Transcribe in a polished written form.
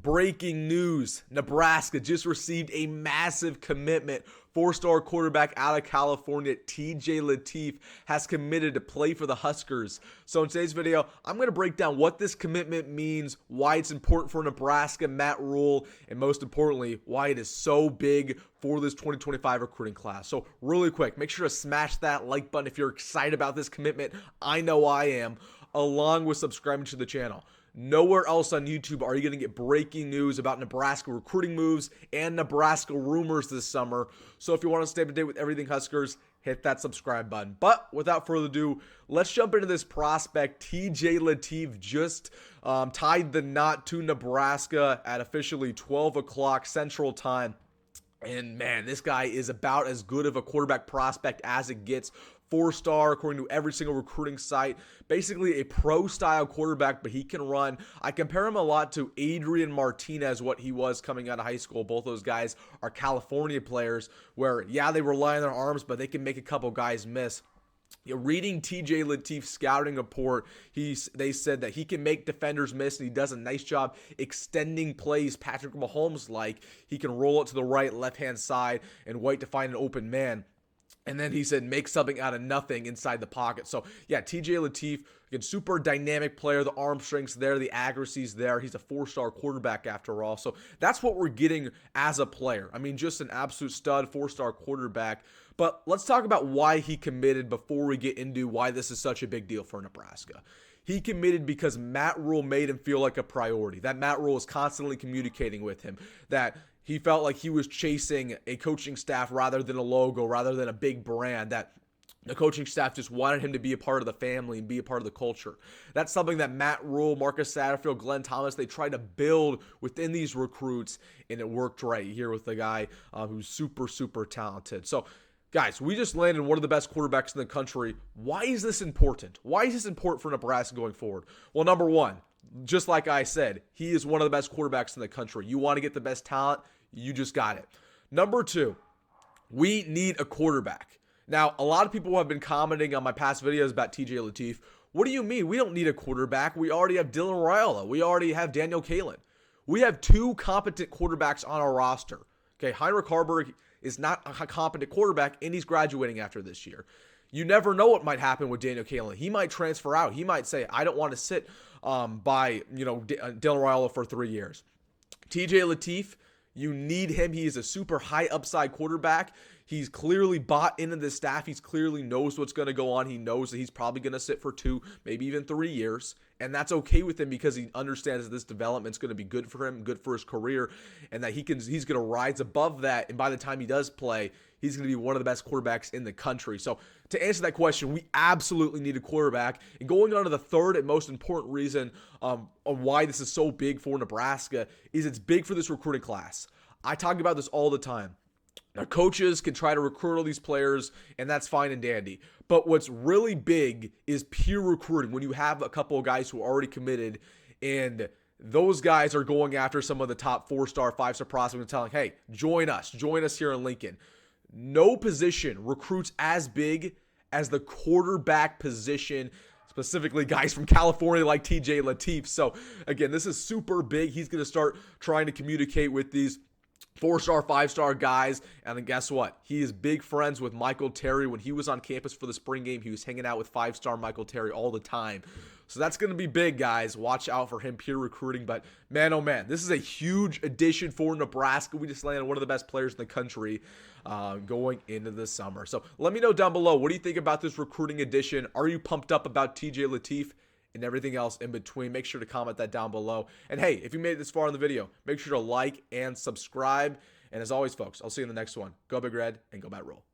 Breaking news, Nebraska just received a massive commitment. Four-star quarterback out of California, TJ Lateef, has committed to play for the Huskers. So in today's video, I'm going to break down what this commitment means, why it's important for Nebraska, Matt Rhule, and most importantly, why it is so big for this 2025 recruiting class. So really quick, make sure to smash that like button if you're excited about this commitment. I know I am, along with subscribing to the channel. Nowhere else on YouTube are you going to get breaking news about Nebraska recruiting moves and Nebraska rumors this summer. So if you want to stay up to date with everything Huskers, hit that subscribe button. But without further ado, let's jump into this prospect. TJ Lateef just tied the knot to Nebraska at officially 12 o'clock Central Time. And man, this guy is about as good of a quarterback prospect as it gets. Four-star, according to every single recruiting site. Basically a pro-style quarterback, but he can run. I compare him a lot to Adrian Martinez, what he was coming out of high school. Both those guys are California players where, yeah, they rely on their arms, but they can make a couple guys miss. Reading TJ Lateef's scouting report, they said that he can make defenders miss, and he does a nice job extending plays Patrick Mahomes-like. He can roll it to the right, left-hand side, and wait to find an open man. And then he said, make something out of nothing inside the pocket. So, yeah, TJ Lateef, again, super dynamic player. The arm strength's there. The accuracy's there. He's a four-star quarterback after all. So, that's what we're getting as a player. I mean, just an absolute stud, four-star quarterback. But let's talk about why he committed before we get into why this is such a big deal for Nebraska. He committed because Matt Rhule made him feel like a priority. That Matt Rhule is constantly communicating with him. That he felt like he was chasing a coaching staff rather than a logo, rather than a big brand. That the coaching staff just wanted him to be a part of the family and be a part of the culture. That's something that Matt Rhule, Marcus Satterfield, Glenn Thomas, they tried to build within these recruits, and it worked right here with the guy who's super, super talented. So, guys, we just landed one of the best quarterbacks in the country. Why is this important? Why is this important for Nebraska going forward? Well, number one, just like I said, he is one of the best quarterbacks in the country. You want to get the best talent, you just got it. Number two, we need a quarterback. Now, a lot of people have been commenting on my past videos about TJ Lateef. What do you mean? We don't need a quarterback. We already have Dylan Raiola. We already have Daniel Kalen. We have two competent quarterbacks on our roster. Okay, Heinrich Haarberg is not a competent quarterback, and he's graduating after this year. You never know what might happen with Daniel Kalen. He might transfer out. He might say, I don't want to sit by Dylan Raiola for 3 years. TJ Lateef, you need him. He is a super high upside quarterback. He's clearly bought into the staff. He clearly knows what's going to go on. He knows that he's probably going to sit for 2, maybe even 3 years. And that's okay with him because he understands that this development's going to be good for him, good for his career, and that he's going to rise above that. And by the time he does play, he's going to be one of the best quarterbacks in the country. So to answer that question, we absolutely need a quarterback. And going on to the third and most important reason on why this is so big for Nebraska is it's big for this recruiting class. I talk about this all the time. Now, coaches can try to recruit all these players, and that's fine and dandy. But what's really big is peer recruiting. When you have a couple of guys who are already committed, and those guys are going after some of the top 4-star, 5-star prospects and telling, hey, join us here in Lincoln. No position recruits as big as the quarterback position, specifically guys from California like TJ Lateef. So, again, this is super big. He's going to start trying to communicate with these 4-star, 5-star guys, and then guess what? He is big friends with Michael Terry. When he was on campus for the spring game, he was hanging out with 5-star Michael Terry all the time. So that's going to be big, guys. Watch out for him peer recruiting. But man, oh man, this is a huge addition for Nebraska. We just landed one of the best players in the country going into the summer. So let me know down below, what do you think about this recruiting addition? Are you pumped up about TJ Lateef? And everything else in between? Make sure to comment that down below. And hey, if you made it this far in the video, make sure to like and subscribe. And as always, folks, I'll see you in the next one. Go Big Red and go Matt Rhule.